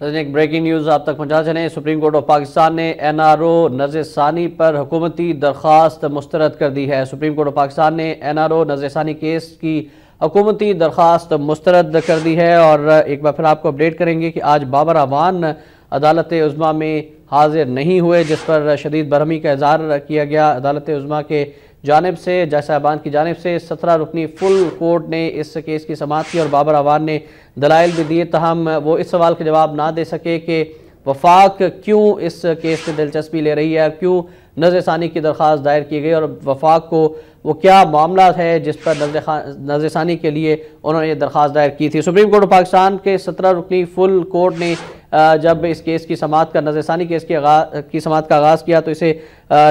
ایک breaking news آپ تک پہنچا چلیں۔ سپریم کورٹ آف پاکستان نے NRO نذر ثانی پر حکومتی درخواست مسترد کر دی ہے۔ سپریم کورٹ آف پاکستان نے NRO نذر ثانی کیس کی حکومتی درخواست مسترد کر دی ہے، اور ایک بار پھر آپ کو اپڈیٹ کریں گے کہ آج بابر اعوان عدالت عظمیٰ میں حاضر نہیں ہوئے، جس پر شدید برہمی کا اظہار کیا گیا۔ عدالت عظمیٰ کے جانب سے جج صاحبان کی جانب سے 17 رکنی فل کورٹ نے اس کیس کی سماعت کی اور بابر اعوان نے دلائل بھی دیے، تاہم وہ اس سوال کا جواب نہ دے سکے کہ وفاق کیوں اس کیس میں دلچسپی لے رہی ہے، کیوں نذر ثانی کی درخواست دائر کی گئی، اور وفاق کو وہ کیا معاملات ہے جس پر نذر ثانی کے لیے انہوں نے یہ درخواست دائر کی تھی۔ سپریم کورٹ آف پاکستان کے 17 رکنی فل کورٹ نے جب اس کیس کی سماعت کا نذر ثانی کیس کی سماعت کا آغاز کیا تو اسے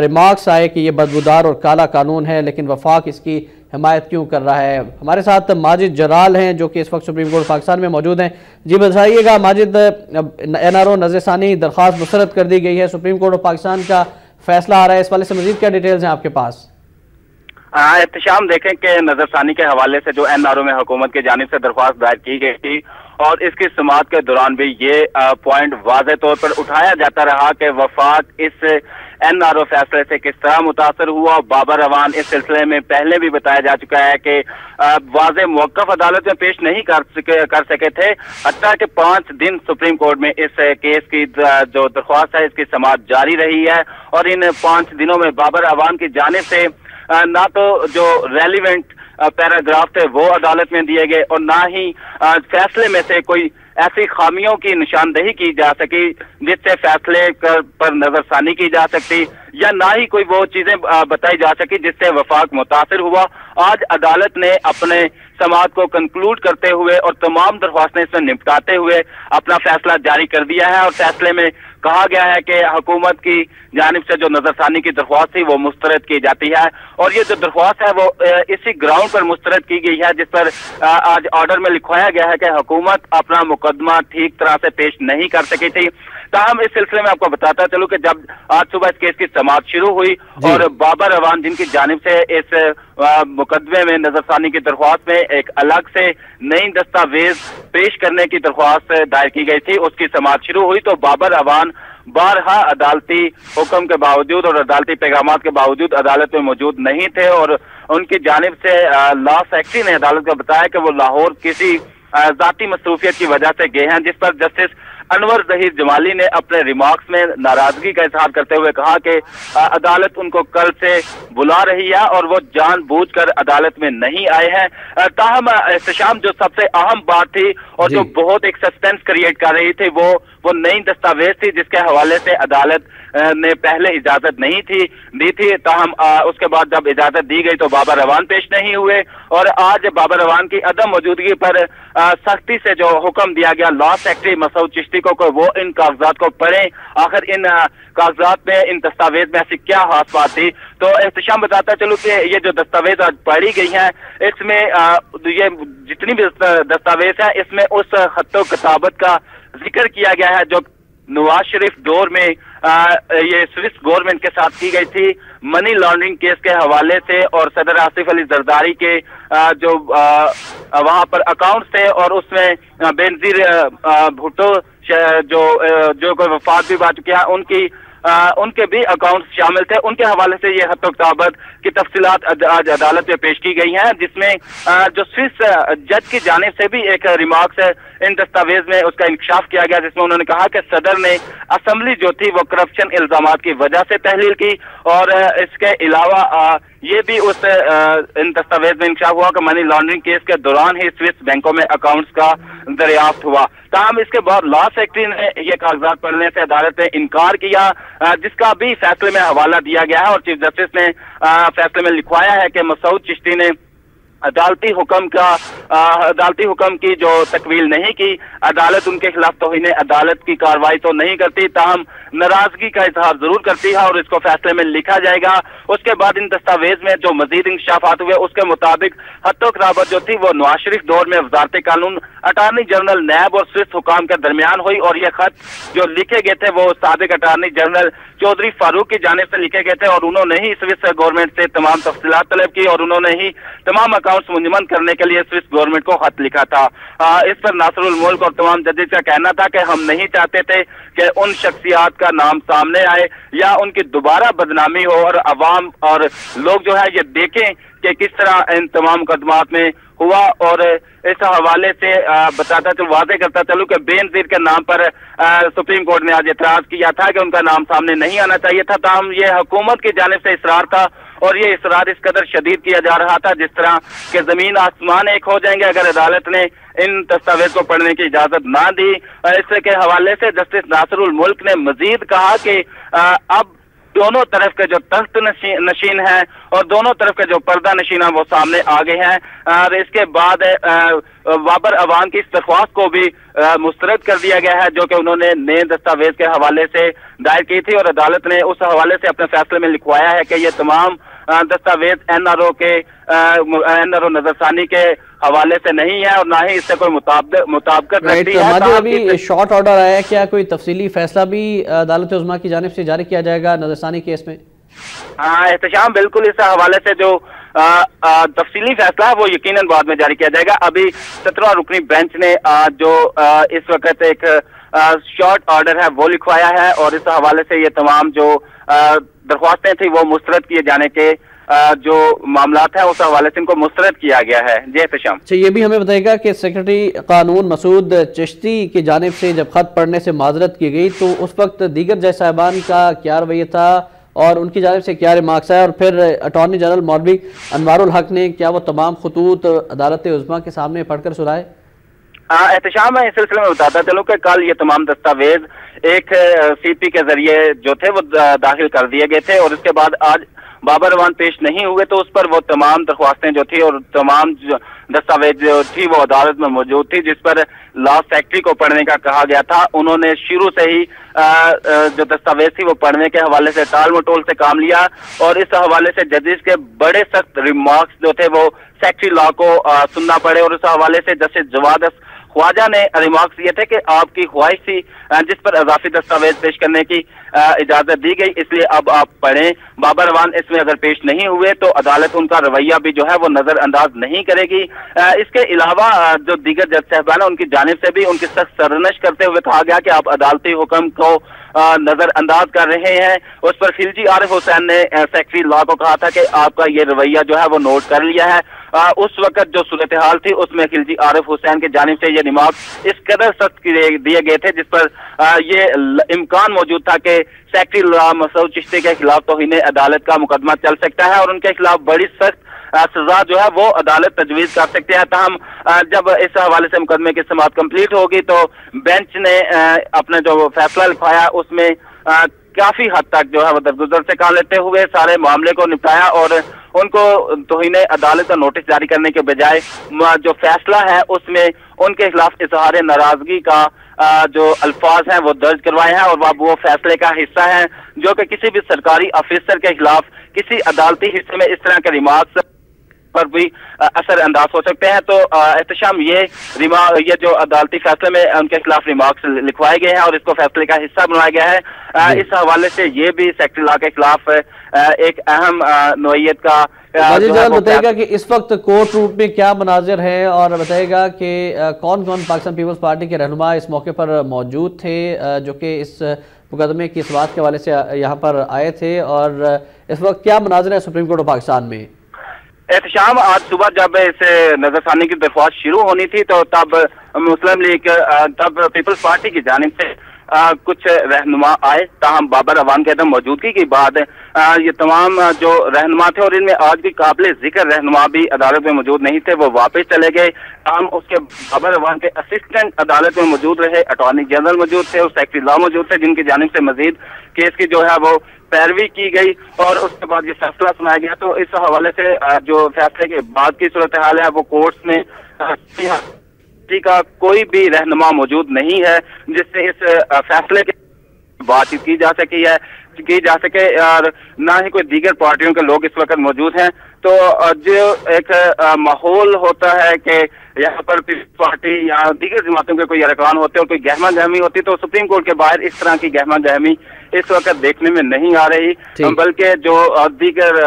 ریمارکس آئے کہ یہ بدبودار اور کالا قانون ہے، لیکن وفاق اس کی حمایت کیوں کر رہا ہے۔ ہمارے ساتھ ماجد جلال ہیں جو کہ اس وقت سپریم کورٹ پاکستان میں موجود ہیں۔ جی بتائیے گا ماجد، NRO نذر ثانی درخواست مسترد کر دی گئی ہے، سپریم کورٹ آف پاکستان کا فیصلہ آ رہا ہے، اس والے سے مزید کیا ڈیٹیلز ہیں آپ کے پاس؟ احتشام، دیکھیں کہ نذر ثانی کے حوالے سے جو NRO میں حکومت کی جانب سے درخواست دائر کی گئی تھی اور اس کی سماعت کے دوران بھی یہ پوائنٹ واضح طور پر اٹھایا جاتا رہا کہ وفاق اس NRO فیصلے سے کس طرح متاثر ہوا۔ بابر اعوان اس سلسلے میں پہلے بھی بتایا جا چکا ہے کہ واضح موقف عدالت میں پیش نہیں کر سکے تھے، حتیٰ کہ 5 دن سپریم کورٹ میں اس کیس کی جو درخواست ہے اس کی سماعت جاری رہی ہے، اور ان 5 دنوں میں بابر اعوان کی جانب سے نہ تو جو ریلیونٹ پیراگراف تھے وہ عدالت میں دیے گئے اور نہ ہی فیصلے میں سے کوئی ایسی خامیوں کی نشاندہی کی جا سکی جس سے فیصلے پر نظر ثانی کی جا سکتی، یا نہ ہی کوئی وہ چیزیں بتائی جا سکی جس سے وفاق متاثر ہوا۔ آج عدالت نے اپنے سماعت کو کنکلوڈ کرتے ہوئے اور تمام درخواستیں اس میں نپٹاتے ہوئے اپنا فیصلہ جاری کر دیا ہے، اور فیصلے میں کہا گیا ہے کہ حکومت کی جانب سے جو نظر ثانی کی درخواست تھی وہ مسترد کی جاتی ہے، اور یہ جو درخواست ہے وہ اسی گراؤنڈ پر مسترد کی گئی ہے جس پر آج آرڈر میں لکھوایا گیا ہے کہ حکومت اپنا مقدمہ ٹھیک طرح سے پیش نہیں کر سکی تھی۔ تاہم اس سلسلے میں آپ کو بتاتا چلوں کہ جب آج صبح اس کیس کی سماعت شروع ہوئی اور بابر اعوان جن کی جانب سے اس مقدمے میں نظر ثانی کی درخواست میں ایک الگ سے نئی دستاویز پیش کرنے کی درخواست دائر کی گئی تھی، اس کی سماعت شروع ہوئی تو بابر اعوان بارہا عدالتی حکم کے باوجود اور عدالتی پیغامات کے باوجود عدالت میں موجود نہیں تھے، اور ان کی جانب سے لا سیکٹری نے عدالت کو بتایا کہ وہ لاہور کسی ذاتی مصروفیت کی وجہ سے گئے ہیں، جس پر جسٹس انور ظہیر جمالی نے اپنے ریمارکس میں ناراضگی کا اظہار کرتے ہوئے کہا کہ عدالت ان کو کل سے بلا رہی ہے اور وہ جان بوجھ کر عدالت میں نہیں آئے ہیں۔ تاہم احتشام جو سب سے اہم بات تھی اور جو بہت ایک سسپینس کریٹ کر رہی تھی وہ نئی دستاویز تھی جس کے حوالے سے عدالت نے پہلے اجازت نہیں تھی دی تھی، تاہم اس کے بعد جب اجازت دی گئی تو بابر اعوان پیش نہیں ہوئے، اور آج بابر اعوان کی عدم موجودگی پر سختی سے جو حکم دیا گیا لا سیکٹری مسعود چشتی کو وہ ان کاغذات کو پڑھیں، آخر ان کاغذات میں ان دستاویز میں ایسی کیا خاص بات تھی۔ تو احتشام بتاتا چلوں کہ یہ جو دستاویز آج پڑھی گئی ہیں اس میں یہ جتنی بھی دستاویز ہیں اس میں اس خط و کتابت کا ذکر کیا گیا ہے جو نواز شریف دور میں یہ سوئس گورنمنٹ کے ساتھ کی گئی تھی منی لانڈرنگ کیس کے حوالے سے، اور صدر آصف علی زرداری کے جو وہاں پر اکاؤنٹس تھے اور اس میں بینظیر بھٹو جو کوئی وفات بھی پا چکے ہیں ان کے بھی اکاؤنٹس شامل تھے، ان کے حوالے سے یہ خط و کتابت کی تفصیلات آج عدالت میں پیش کی گئی ہیں، جس میں جو سوئس جج کی جانب سے بھی ایک ریمارکس ہے ان دستاویز میں اس کا انکشاف کیا گیا، جس میں انہوں نے کہا کہ صدر نے اسمبلی جو تھی وہ کرپشن الزامات کی وجہ سے تحلیل کی، اور اس کے علاوہ یہ بھی ان دستاویز میں انکشاف ہوا کہ منی لانڈرنگ کیس کے دوران ہی سوئس بینکوں میں اکاؤنٹس کا دریافت ہوا۔ تاہم اس کے بعد لا سیکٹری نے یہ کاغذات پڑھنے سے عدالت نے انکار کیا، جس کا بھی فیصلے میں حوالہ دیا گیا ہے، اور چیف جسٹس نے فیصلے میں لکھوایا ہے کہ مسعود چشتی نے عدالتی حکم کی جو تکمیل نہیں کی، عدالت ان کے خلاف توہین عدالت کی کارروائی تو نہیں کرتی، تاہم ناراضگی کا اظہار ضرور کرتی ہے اور اس کو فیصلے میں لکھا جائے گا۔ اس کے بعد ان دستاویز میں جو مزید انکشافات ہوئے اس کے مطابق خط و کتابت جو تھی وہ نواز شریف دور میں وزارت قانون، اٹارنی جنرل نیب اور سوئس حکام کے درمیان ہوئی، اور یہ خط جو لکھے گئے تھے وہ سابق اٹارنی جنرل چودھری فاروق کی جانب سے لکھے گئے تھے، اور انہوں نے ہی سوئس گورنمنٹ سے تمام تفصیلات طلب کی، اور انہوں نے ہی تمام اکاؤنٹس منجمد کرنے کے لیے سوئس गवर्नमेंट को खत लिखा था। इस पर नासिरुल मुल्क और तमाम जजेस का कहना था कि हम नहीं चाहते थे कि उन शख्सियात का नाम सामने आए या उनकी दोबारा बदनामी हो और अवाम और लोग जो है ये देखें कि किस तरह इन तमाम मुकदमात में हुआ। और इस हवाले से बताता चलूं, वाज़ेह करता चलूं कि बेनज़ीर के नाम पर सुप्रीम कोर्ट ने आज इतराज किया था कि उनका नाम सामने नहीं आना चाहिए था, ताहम ये हुकूमत की जानिब से इसरार था और ये इसरार इस कदर शदीद किया जा रहा था जिस तरह के जमीन आसमान एक हो जाएंगे अगर अदालत ने इन दस्तावेज को पढ़ने की इजाजत ना दी। इससे के हवाले से जस्टिस नासिरुल मुल्क ने मजीद कहा कि अब दोनों तरफ के जो तख्त नशीन हैं और दोनों तरफ के जो पर्दा नशीन है वो सामने आ गए हैं। और इसके बाद बाबर अवान की इस दरख्वास्त को भी मुस्तरद कर दिया गया है जो कि उन्होंने नए दस्तावेज के हवाले से दायर की थी और अदालत ने उस हवाले से अपने फैसले में लिखवाया है कि ये तमाम दस्तावेज एनआरओ नजरसानी के हवाले से नहीं है और ना ही इससे कोई मुताबिकत रखती है। अभी शॉर्ट ऑर्डर आया है, क्या कोई तफसीली फैसला भी अदालत उज़्मा की जानिब से जारी किया जाएगा नजरसानी केस में? हाँ एहतशाम, बिल्कुल इस हवाले से जो तफसीली फैसला है वो यकीनन बाद में जारी किया जाएगा। अभी 17 रुकनी बेंच ने जो इस वक्त एक शॉर्ट ऑर्डर है वो लिखवाया है और इस हवाले से ये तमाम जो दरख्वास्तें थी वो मुस्तरद किए जाने के जो मामलात हैं उस हवाले से इनको मुस्तरद किया गया है। जी एहतशाम। अच्छा, ये भी हमें बताएगा कि सेक्रेटरी कानून मसूद चिश्ती की जानिब से जब खत पढ़ने से माजरत की गई तो उस वक्त दीगर जज साहिबान का क्या रवैया था और उनकी जानिब से क्या रिमार्क्स है, और फिर अटॉर्नी जनरल मौलवी अनवारुल हक ने क्या वो तमाम खतूत अदालत उज़्मा के सामने पढ़कर सुनाए? एहतशाम, मैं इस सिलसिले में बताता चलूं कि कल ये तमाम दस्तावेज एक सीपी के जरिए जो थे वो दाखिल कर दिए गए थे और इसके बाद आज बाबर अवान पेश नहीं हुए तो उस पर वो तमाम दरख्वास्तें जो थी और तमाम दस्तावेज जो थी वो अदालत में मौजूद थी जिस पर लॉ सेक्रेटरी को पढ़ने का कहा गया था। उन्होंने शुरू से ही जो दस्तावेज थी वो पढ़ने के हवाले से टाल मटोल से काम लिया और इस हवाले से जजेस के बड़े सख्त रिमार्क्स जो थे वो सेक्रेटरी लॉ को सुनना पड़े और उस हवाले से जस्टिस जवाद ख्वाजा ने रिमार्क्स ये थे कि आपकी ख्वाहिश थी जिस पर इजाफी दस्तावेज पेश करने की इजाजत दी गई, इसलिए अब आप पढ़ें। बाबर अवान इसमें अगर पेश नहीं हुए तो अदालत उनका रवैया भी जो है वो नजरअंदाज नहीं करेगी। इसके अलावा जो दीगर जज साहबान उनकी जानिब से भी उनकी सख्त सरनश करते हुए कहा गया कि आप अदालती हुक्म को नजरअंदाज कर रहे हैं। उस पर खिलजी आरिफ हुसैन ने सेक्रेटरी लॉ को कहा था कि आपका ये रवैया जो है वो नोट कर लिया है। उस वक्त जो सूरत हाल थी उसमें खिलजी आरिफ हुसैन की जानिब से ये रिमार्क इस कदर सख्त दिए गए थे जिस पर ये इम्कान मौजूद था कि सेक्रेटरी लॉ मसूद चिश्ती के खिलाफ तौहीन अदालत का मुकदमा चल सकता है और उनके खिलाफ बड़ी सख्त सजा जो है वो अदालत तजवीज कर सकते हैं। ताहम जब इस हवाले से मुकदमे की समाअत कंप्लीट होगी तो बेंच ने अपने जो फैसला लिखवाया उसमें काफी हद तक जो है वो दरगुजर से काम लेते हुए सारे मामले को निपटाया और उनको तौहीन अदालत का नोटिस जारी करने के बजाय जो फैसला है उसमें उनके खिलाफ इजहार नाराजगी का जो अल्फाज हैं वो दर्ज करवाए हैं और वो फैसले का हिस्सा है जो कि किसी भी सरकारी ऑफिसर के खिलाफ किसी अदालती हिस्से में इस तरह के रिमार्क्स पर भी असर अंदाज हो सकते हैं। तो एहतशाम ये जो अदालती फैसले में उनके खिलाफ रिमार्क्स लिखवाए गए हैं और इसको फैसले का हिस्सा बनाया गया है। इस हवाले से ये भी सेक्रेटरी लॉ के खिलाफ एक अहम नोयत का बताएगा कि इस वक्त कोर्ट रूम में क्या मनाजिर है और बताएगा कि कौन कौन पाकिस्तान पीपल्स पार्टी के रहनुमा इस मौके पर मौजूद थे जो कि इस मुकदमे की इस बात के हवाले से यहाँ पर आए थे और इस वक्त क्या मनाजिर है सुप्रीम कोर्ट ऑफ पाकिस्तान में? एहतशाम, आज सुबह जब इस नजरसानी की दरख्वास्त शुरू होनी थी तो तब मुस्लिम लीग तब पीपल्स पार्टी की जानिब से कुछ रहनुमा आए। ताहम बाबर अवान के मौजूदगी के बाद ये तमाम जो रहनुमा थे और इनमें आज भी काबिल जिक्र रहनुमा भी अदालत में मौजूद नहीं थे वो वापस चले गए। ताहम उसके बाबर अवान के असिस्टेंट अदालत में मौजूद रहे, अटॉर्नी जनरल मौजूद थे और सेक्रेटरी लॉ मौजूद थे जिनकी जानिब से मजीद केस की जो है वो पैरवी की गई और उसके बाद ये फैसला सुनाया गया। तो इस हवाले से जो फैसले के बाद की सूरत हाल है वो कोर्ट में का कोई भी रहनुमा मौजूद नहीं है जिससे इस फैसले के बातचीत की जा सकी है। की जा सके और ना ही कोई दीगर पार्टियों के लोग इस वक्त मौजूद हैं। तो जो एक माहौल होता है कि यहाँ पर पीपल्स पार्टी या दीगर जमातों के कोई अरकान होते हैं और कोई गहमा गहमी होती, तो सुप्रीम कोर्ट के बाहर इस तरह की गहमा गहमी इस वक्त देखने में नहीं आ रही, बल्कि जो दीगर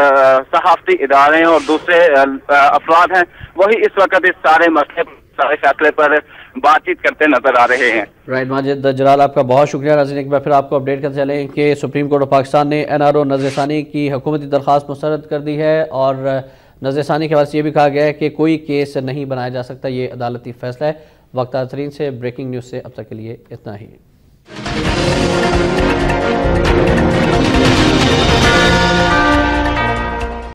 सहाफती इदारे और दूसरे अफराद हैं वही इस वक्त इस सारे मसले, सारे फैसले पर बातचीत करते नजर आ रहे हैं। राइट, माजिद जलाल आपका बहुत शुक्रिया। नाज़रीन, एक बार फिर आपको अपडेट करते चलें कि सुप्रीम कोर्ट ऑफ पाकिस्तान ने NRO नज़र सानी की हुकूमती दरख्वास्त मुस्तरद कर दी है और नज़र सानी के बाद ये भी कहा गया है कि कोई केस नहीं बनाया जा सकता, ये अदालती फैसला है। वक्त तरीन से ब्रेकिंग न्यूज़ से अब तक के लिए इतना ही।